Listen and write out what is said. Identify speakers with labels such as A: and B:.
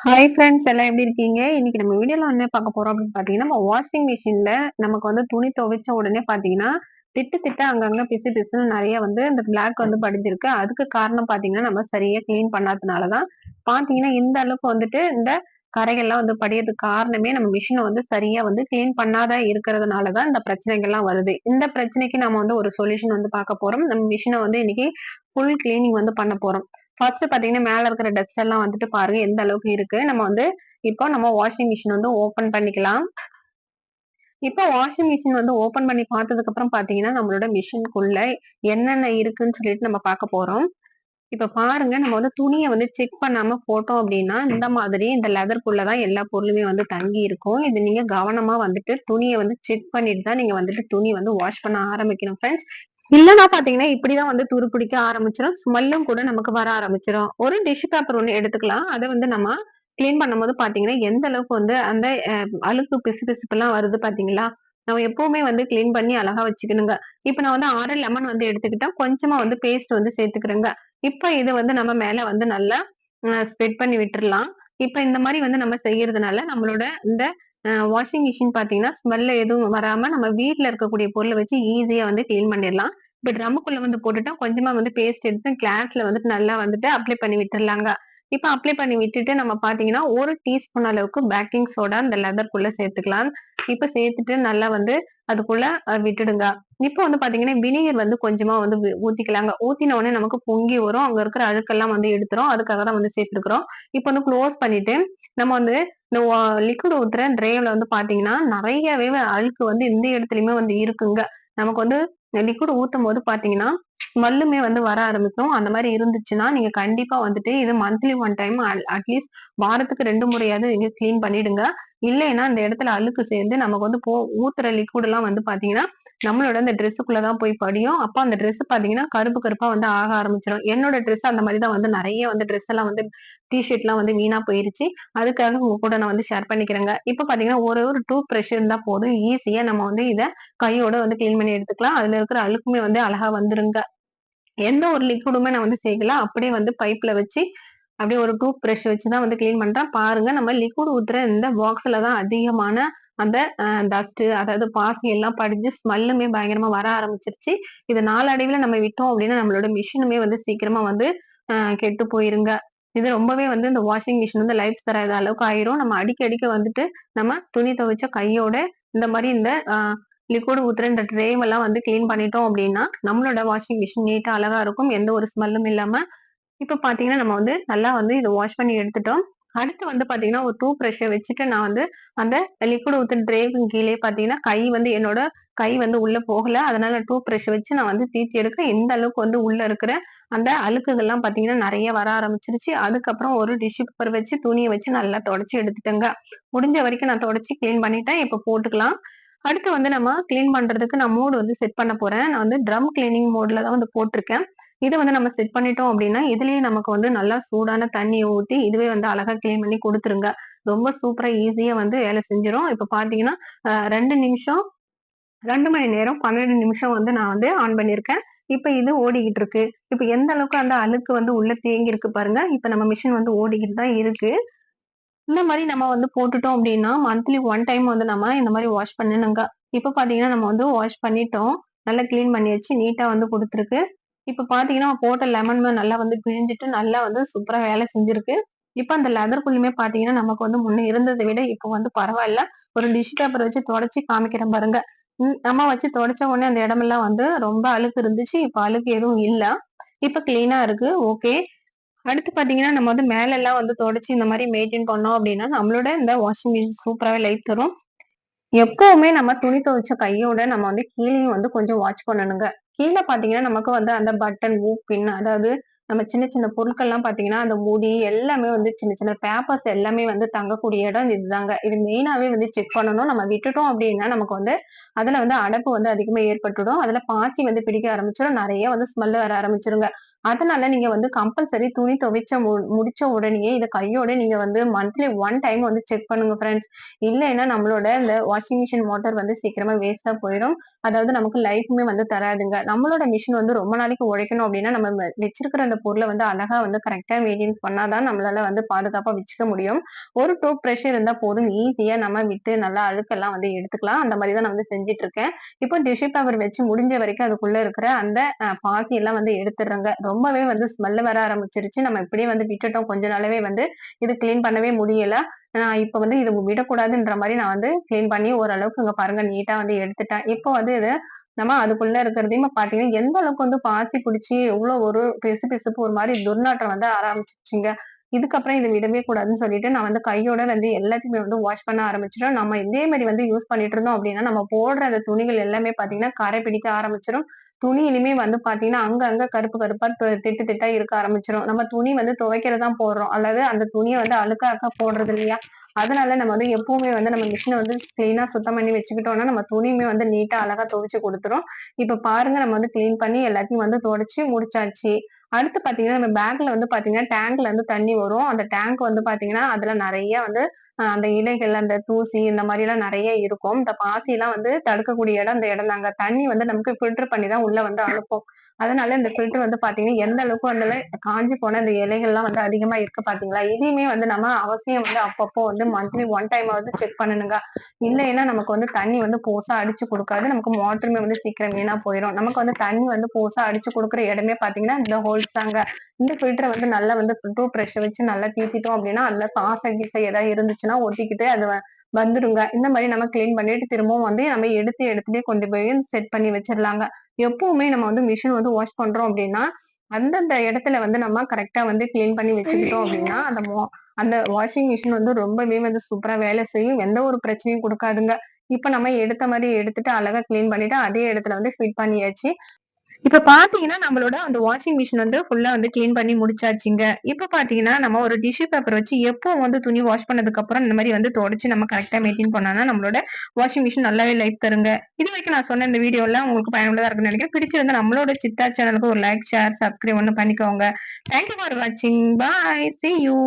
A: Hi friends எல்லாம் எப்படி இருக்கீங்க? இன்னைக்கு நம்ம வீடியோல என்ன பார்க்க போறோம் அப்படின்னு பார்த்தீங்கன்னா, நம்ம வாஷிங் மிஷின்ல நமக்கு வந்து துணி துவைச்ச உடனே பார்த்தீங்கன்னா, திட்டு திட்டா அங்கங்க பிசு பிசுன்னு நெறைய வந்து இந்த பிளாக் வந்து படிஞ்சிருக்கு. அதுக்கு காரணம் பார்த்தீங்கன்னா, நம்ம சரியா கிளீன் பண்ணாதனால தான். பார்த்தீங்கன்னா, இந்த அளவுக்கு வந்துட்டு இந்த கரைகள்லாம் வந்து படியறதுக்கு காரணமே நம்ம மிஷின வந்து சரியா வந்து கிளீன் பண்ணாத இருக்கிறதுனால தான் இந்த பிரச்சனைகள்லாம் வருது. இந்த பிரச்சனைக்கு நம்ம வந்து ஒரு சொல்யூஷன் வந்து பார்க்க போறோம். நம்ம மிஷின வந்து இன்னைக்கு ஃபுல் கிளீனிங் வந்து பண்ண போறோம். ஃபர்ஸ்ட் பாத்தீங்கன்னா, மேல இருக்கிற டஸ்ட் எல்லாம் வந்துட்டு பாருங்க எந்த அளவுக்கு இருக்கு. நம்ம வந்து இப்போ நம்ம வாஷிங் மிஷின் வந்து ஓப்பன் பண்ணிக்கலாம். இப்போ வாஷிங் மிஷின் வந்து ஓப்பன் பண்ணி பார்த்ததுக்கு அப்புறம் பாத்தீங்கன்னா, நம்மளோட மிஷின்க்குள்ள என்னென்ன இருக்குன்னு சொல்லிட்டு நம்ம பார்க்க போறோம். இப்ப பாருங்க நம்ம வந்து துணிய வந்து செக் பண்ணாம போட்டோம் அப்டின்னா, இந்த மாதிரி இந்த லெதர்க்குள்ள தான் எல்லா பொருளுமே வந்து தங்கி இருக்கும். இது நீங்க கவனமா வந்துட்டு துணிய வந்து செக் பண்ணிட்டு தான் நீங்க வந்துட்டு துணி வந்து வாஷ் பண்ண ஆரம்பிக்கணும் ஃபிரெண்ட்ஸ். இல்லன்னா பாத்தீங்கன்னா, இப்படிதான் வந்து துரு பிடிக்க ஆரம்பிச்சிரும். ஸ்மெல்லும் கூட நமக்கு வர ஆரம்பிச்சிரும். ஒரு டிஷ்யூ பேப்பர் ஒண்ணு எடுத்துக்கலாம். அத வந்து நம்ம கிளீன் பண்ணும்போது பாத்தீங்கன்னா, எந்த அளவுக்கு வந்து அந்த அழுக்கு பிசுபிசுப்புலாம் வருது பாத்தீங்களா? நம்ம எப்பவுமே வந்து கிளீன் பண்ணி அழகா வச்சுக்கணுங்க. இப்ப நான் வந்து 6 லெமன் வந்து எடுத்துக்கிட்டேன். கொஞ்சமா வந்து பேஸ்ட் வந்து சேர்த்துக்கிறேங்க. இப்ப இத வந்து நம்ம மேல வந்து நல்லா ஸ்ப்ரெட் பண்ணி விட்டுறலாம். இப்ப இந்த மாரி வந்து நம்ம செய்யறதுனால நம்மளோட இந்த வாஷிங் மிஷின் பாத்தீங்கன்னா, ஸ்மெல் எதுவும் வராம நம்ம வீட்ல இருக்கக்கூடிய பொருள வச்சு ஈஸியா வந்து கிளீன் பண்ணிடலாம். இப்ப ட்ரம்முக்குள்ள வந்து போட்டுட்டா கொஞ்சமா வந்து பேஸ்ட் எடுத்து கிளாஸ்ல வந்துட்டு நல்லா வந்துட்டு அப்ளை பண்ணி விட்டுறலாங்க. இப்ப அப்ளை பண்ணி விட்டுட்டு நம்ம பாத்தீங்கன்னா, 1 டீஸ்பூன் அளவுக்கு பேக்கிங் சோடா இந்த லெதர்க்குள்ள சேர்த்துக்கலாம். இப்ப சேர்த்துட்டு நல்லா வந்து அதுக்குள்ள விட்டுடுங்க. இப்ப வந்து பாத்தீங்கன்னா, வினிகர் வந்து கொஞ்சமா வந்து ஊத்திக்கலாங்க. ஊத்தின உடனே நமக்கு பொங்கி வரும். அங்க இருக்கிற அழுக்கெல்லாம் வந்து எடுத்துரும். அதுக்காக தான் வந்து சேர்த்துருக்கிறோம். இப்ப வந்து க்ளோஸ் பண்ணிட்டு, நம்ம வந்து இந்த லிக்விட் ஊத்துற ட்ரேல வந்து பாத்தீங்கன்னா, நெறையவே அழுக்கு வந்து இந்த இடத்துலயுமே வந்து இருக்குங்க. நமக்கு வந்து லிக்விட் ஊத்தும்போது பாத்தீங்கன்னா, ஸ்மெல்லுமே வந்து வர ஆரம்பிக்கும். அந்த மாரி இருந்துச்சுன்னா, நீங்க கண்டிப்பா வந்துட்டு இது மந்த்லி 1 டைம் அட்லீஸ்ட் வாரத்துக்கு 2 முறையாவது நீங்க கிளீன் பண்ணிடுங்க. இல்லைன்னா இந்த இடத்துல அழுக்கு சேர்ந்து நமக்கு வந்து ஊத்துற லிக்விட்லாம் வந்து பாத்தீங்கன்னா, நம்மளோட இந்த ட்ரெஸ்ஸுக்குள்ள தான் போய் படியும். அப்ப அந்த ட்ரெஸ் பாத்தீங்கன்னா, கருப்பு கருப்பா வந்து ஆக ஆரம்பிச்சுரும். என்னோட ட்ரெஸ் அந்த மாரி தான் வந்து நெறைய வந்து ட்ரெஸ் எல்லாம் வந்து டீ ஷர்ட்லாம் வந்து வீணா போயிருச்சு. அதுக்காக உங்க கூட நான் வந்து ஷேர் பண்ணிக்கிறேங்க. இப்ப பாத்தீங்கன்னா, ஒரே ஒரு டூத் பிரஷ் இருந்தா போதும். ஈஸியா நம்ம வந்து இத கையோட வந்து கிளீன் பண்ணி எடுத்துக்கலாம். அதுல இருக்கிற அழுக்குமே வந்து அழகா வந்துருங்க. எந்த ஒரு லிக்விடுமே நான் வந்து சேர்க்கல. அப்படியே வந்து பைப்ல வச்சு, அப்படியே ஒரு டூத் பிரஷ் வச்சு தான் வந்து கிளீன் பண்றேன். பாருங்க நம்ம லிக்விட் ஊத்துற இந்த பாக்ஸ்ல தான் அதிகமான அந்த டஸ்ட்டு அதாவது பாசி எல்லாம் படிஞ்சு ஸ்மெல்லுமே பயங்கரமா வர ஆரம்பிச்சுருச்சு. இது நாளடைவில நம்ம விட்டோம் அப்படின்னா, நம்மளோட மிஷினுமே வந்து சீக்கிரமா வந்து கெட்டு போயிருங்க. இது ரொம்பவே வந்து இந்த வாஷிங் மிஷின் வந்து லைஃப் தராத அளவுக்கு ஆயிரும். நம்ம அடிக்க வந்து நம்ம துணி துவைச்ச கையோட இந்த மாரி இந்த லிக்விட் ஊத்துற இந்த ட்ரேவெல்லாம் வந்து கிளீன் பண்ணிட்டோம் அப்டின்னா, நம்மளோட வாஷிங் மிஷின் நீட்டா அழகா இருக்கும். எந்த ஒரு ஸ்மெல்லும் இல்லாம. இப்ப பாத்தீங்கன்னா, நம்ம வந்து நல்லா வந்து இத வாஷ் பண்ணி எடுத்துட்டோம். அடுத்து வந்து பாத்தீங்கன்னா, ஒரு டூத் பிரஷ்ஷ வச்சுட்டு நான் வந்து அந்த லிக்விட் ஊத்துன ட்ரேக்கு கீழயே பாத்தீங்கன்னா, என்னோட கை வந்து உள்ள போகல. அதனால டூத் பிரஷ்ஷ வச்சு நான் வந்து தீத்தி எடுக்கிறேன். எந்த அளவுக்கு வந்து உள்ள இருக்கிற அந்த அழுக்குகள்லாம் பாத்தீங்கன்னா, நெறைய வர ஆரம்பிச்சுருச்சு. அதுக்கப்புறம் ஒரு டிஷ்யூ பேப்பர் வச்சு துணிய வச்சு நல்லா தொடச்சு எடுத்துட்டேங்க. முடிஞ்ச வரைக்கும் நான் தொடச்சு கிளீன் பண்ணிட்டேன். இப்ப போட்டுக்கலாம். அடுத்து வந்து நம்ம கிளீன் பண்றதுக்கு நான் மோடு வந்து செட் பண்ண போறேன். நான் வந்து ட்ரம் கிளீனிங் மோட்ல தான் வந்து போட்டுருக்கேன். இத வந்து நம்ம செட் பண்ணிட்டோம் அப்டின்னா, இதுலயே நமக்கு வந்து நல்லா சூடான தண்ணிய ஊத்தி, இதுவே வந்து அழகா கிளீன் பண்ணி குடுத்துருங்க. ரொம்ப சூப்பரா ஈஸியா வந்து வேல செஞ்சுரும். இப்ப பார்த்தீங்கன்னா, 2 நிமிஷம் 2 மணி நேரம் 12 நிமிஷம் வந்து நான் வந்து ஆன் பண்ணியிருக்கேன். இப்ப இது ஓடிக்கிட்டு இருக்கு. இப்ப எந்த அளவுக்கு அந்த அழுக்கு வந்து உள்ள தேங்கியிருக்கு பாருங்க. இப்ப நம்ம மிஷின் வந்து ஓடிக்கிட்டு தான் இருக்கு. இந்த மாரி நம்ம வந்து போட்டுட்டோம் அப்டின்னா, மந்த்லி 1 டைம் வந்து நம்ம இந்த மாரி வாஷ் பண்ணணுங்க. இப்ப பார்த்தீங்கன்னா, நம்ம வந்து வாஷ் பண்ணிட்டோம். நல்லா கிளீன் பண்ணியாச்சு. நீட்டா வந்து குடுத்துருக்கு. இப்ப பார்த்தீங்கன்னா, போட்ட லெமனுமே நல்லா வந்து பிழிஞ்சிட்டு, நல்லா வந்து சூப்பரா வேலை செஞ்சிருக்கு. இப்ப அந்த லெதர் புல்லுமே பார்த்தீங்கன்னா, நமக்கு வந்து முன்ன இருந்தத விட இப்ப வந்து பரவால்ல. ஒரு டிஷ்யூ பேப்பர் வச்சு தொடச்சு காமிக்கிறேன் பாருங்க. நம்ம வச்சு தொடச்ச உடனே அந்த இடமெல்லாம் வந்து ரொம்ப அழுக்கு இருந்துச்சு. இப்ப அழுக்கு எதுவும் இல்ல. இப்ப கிளீனா இருக்கு. ஓகே. அடுத்து பார்த்தீங்கன்னா, நம்ம வந்து மேலலாம் வந்து தொடச்சு இந்த மாரி மெயின்டெயின் பண்ணோம் அப்டின்னா, நம்மளோட இந்த வாஷிங் மிஷின் சூப்பராவே லைஃப் தரும். எப்பவுமே நம்ம துணி துவைச்ச கையோட நம்ம வந்து கீழயும் வந்து கொஞ்சம் வாட்ச் பண்ணணுங்க. கீழ பார்த்தீங்கன்னா, நமக்கு வந்து அந்த பட்டன், ஊக் பின் அதாவது நம்ம சின்ன சின்ன பொருட்கள்லாம் பார்த்தீங்கன்னா, அந்த முடி எல்லாமே வந்து சின்ன சின்ன பேப்பர்ஸ் எல்லாமே வந்து தங்கக்கூடிய இடம் இதுதாங்க. இது மெயினாவே வந்து செக் பண்ணணும். நம்ம விட்டுட்டோம் அப்டின்னா, நமக்கு வந்து அதுல வந்து அடைப்பு வந்து அதிகமா ஏற்பட்டுடும். அதுல பாசி வந்து பிடிக்க ஆரம்பிச்சுரும். நெறைய வந்து ஸ்மெல் வர ஆரம்பிச்சுருங்க. அதனால நீங்க வந்து கம்பல்சரி துணி துவைச்ச முடிச்ச உடனேயே இத கையோட நீங்க வந்து மந்த்லி 1 டைம் வந்து செக் பண்ணுங்க ஃபிரெண்ட்ஸ். இல்லைன்னா நம்மளோட இந்த வாஷிங் மிஷின் மோட்டார் வந்து சீக்கிரமா வேஸ்ட்டா போயிரும். அதாவது நமக்கு லைஃப்மே வந்து தராதுங்க. நம்மளோட மிஷின் வந்து ரொம்ப நாளைக்கு உழைக்கணும் அப்டின்னா, நம்ம வச்சிருக்கிற அந்த பொருள வந்து அழகா வந்து கரெக்ட்டா மெயின்டெயின் பண்ணா தான் நம்மளால வந்து பாதுகாப்பா வச்சுக்க முடியும். ஒரு டூத் பிரஷ் இருந்தா போதும். ஈஸியா நம்ம விட்டு நல்லா அழுக்கெல்லாம் வந்து எடுத்துக்கலாம். அந்த மாரி தான் நான் வந்து செஞ்சுட்டு இருக்கேன். இப்போ டிஷ்யூ பேப்பர் வச்சு முடிஞ்ச வரைக்கும் அதுக்குள்ள இருக்கிற அந்த பாசி எல்லாம் வந்து எடுத்துடுறேங்க. ரொம்பவே வந்து ஸ்மெல் வர ஆரம்பிச்சிருச்சு. நம்ம இப்படியே வந்து விட்டுட்டோம் கொஞ்ச நாளாவே வந்து இது கிளீன் பண்ணவே முடியல. இப்ப வந்து இது விடக்கூடாதுன்ற மாரி நான் வந்து கிளீன் பண்ணி ஓரளவுக்கு இங்க பாருங்க நீட்டா வந்து எடுத்துட்டேன். இப்போ வந்து இத நம்ம அதுக்குள்ள இருக்கிறதையும் பார்த்தீங்கன்னா, எந்த அளவுக்கு வந்து பாசி புடிச்சு எவ்ளோ ஒரு பிசுபிசுப்பு ஒரு மாரி துர்நாற்றம் வந்து ஆரம்பிச்சுருச்சுங்க. இதுக்கப்புறம் இத விடவே கூடாதுன்னு சொல்லிட்டு நான் வந்து கையோட வந்து எல்லாத்தையுமே வந்து வாஷ் பண்ண ஆரம்பிச்சுட்டோம். நம்ம இதே மாரி வந்து யூஸ் பண்ணிட்டு இருந்தோம் அப்டின்னா, நம்ம போடுற அந்த துணிகள் எல்லாமே பார்த்தீங்கன்னா, கரை பிடிக்க ஆரம்பிச்சுரும். துணியிலுமே வந்து பார்த்தீங்கன்னா, அங்க அங்க கருப்பு கருப்பா திட்டு திட்டா இருக்க ஆரம்பிச்சுரும். நம்ம துணி வந்து துவைக்கிறது தான் போடுறோம். அல்லது அந்த துணிய வந்து அழுக்காக்க போடுறது இல்லையா? அதனால நம்ம வந்து எப்பவுமே வந்து நம்ம மிஷின வந்து கிளீனா சுத்தம் பண்ணி வச்சுக்கிட்டோம்னா, நம்ம துணியுமே வந்து நீட்டா அழகா துவைச்சு குடுத்துரும். இப்ப பாருங்க நம்ம வந்து கிளீன் பண்ணி எல்லாத்தையும் வந்து துடைச்சு முடிச்சாச்சு. அடுத்து பாத்தீங்கன்னா, நம்ம பேக்ல வந்து பாத்தீங்கன்னா, டேங்க்ல இருந்து தண்ணி வரும். அந்த டேங்க் வந்து பாத்தீங்கன்னா, அதுல நெறைய வந்து அந்த இலைகள், அந்த தூசி இந்த மாரிலாம் நெறைய இருக்கும். இந்த பாசிலாம் வந்து தடுக்கக்கூடிய இடம் இந்த இடம் தாங்க. தண்ணி வந்து நமக்கு ஃபில்டர் பண்ணி தான் உள்ள வந்து அனுப்பும். அதனால இந்த ஃபில்டர் வந்து பாத்தீங்கன்னா, எந்த அளவுக்கு வந்து காஞ்சு போன அந்த இலைகள்லாம் வந்து அதிகமா இருக்கு பாத்தீங்களா? இதையுமே வந்து நம்ம அவசியம் வந்து அப்பப்போ வந்து மந்த்லி 1 டைமாவது செக் பண்ணணுங்க. இல்லைன்னா நமக்கு வந்து தண்ணி வந்து போசா அடிச்சு குடுக்காது. நமக்கு மோட்டருமே வந்து சீக்கிரம் வீணா போயிரும். நமக்கு வந்து தண்ணி வந்து போசா அடிச்சு குடுக்குற இடமே பாத்தீங்கன்னா, இந்த ஹோல்ஸ் தாங்க. இந்த ஃபில்டர வந்து நல்லா வந்து டூத் பிரஷ்ஷ வச்சு நல்லா தீத்திட்டோம் அப்டின்னா, அதுல பாச கீச ஏதாவது இருந்துச்சுன்னா ஒட்டிக்கிட்டு அது வந்துருங்க. இந்த மாரி நம்ம கிளீன் பண்ணிட்டு திரும்பவும் வந்து நம்ம எடுத்துட்டே கொண்டு போய் செட் பண்ணி வச்சிரலாங்க. எப்பவுமே நம்ம வந்து மிஷின் வந்து வாஷ் பண்றோம் அப்டின்னா, அந்தந்த இடத்துல வந்து நம்ம கரெக்ட்டா வந்து கிளீன் பண்ணி வச்சுக்கிட்டோம் அப்டின்னா, அந்த வாஷிங் மிஷின் வந்து ரொம்பவே வந்து சூப்பரா வேலை செய்யும். எந்த ஒரு பிரச்சனையும் குடுக்காதுங்க. இப்ப நம்ம எடுத்த மாரி எடுத்துட்டு அழகா கிளீன் பண்ணிட்டு அதே இடத்துல வந்து ஃபிட் பண்ணியாச்சு. இப்ப பாத்தீங்கன்னா, நம்மளோட அந்த வாஷிங் மிஷின் வந்து ஃபுல்லா வந்து கிளீன் பண்ணி முடிச்சாச்சுங்க. இப்ப பாத்தீங்கன்னா, நம்ம ஒரு டிஷ்யூ பேப்பர் வச்சு எப்போ வந்து துணி வாஷ் பண்ணதுக்கு அப்புறம் இந்த மாரி வந்து தொடச்சு நம்ம கரெக்ட்டா மெயின்டெயின் பண்ணோம்னா, நம்மளோட வாஷிங் மிஷின் நல்லாவே லைஃப் தருங்க. இதுவரைக்கும் நான் சொன்ன இந்த வீடியோலாம் உங்களுக்கு பயனுள்ளதா இருக்கும்னு நெனைக்கிறேன். பிடிச்சிருந்தா நம்மளோட சித்தா சேனலுக்கு ஒரு லைக், ஷேர், சப்ஸ்கிரைப் ஒண்ணு பண்ணிக்கோங்க. தேங்க் யூ ஃபார் வாட்சிங். பாய். See you.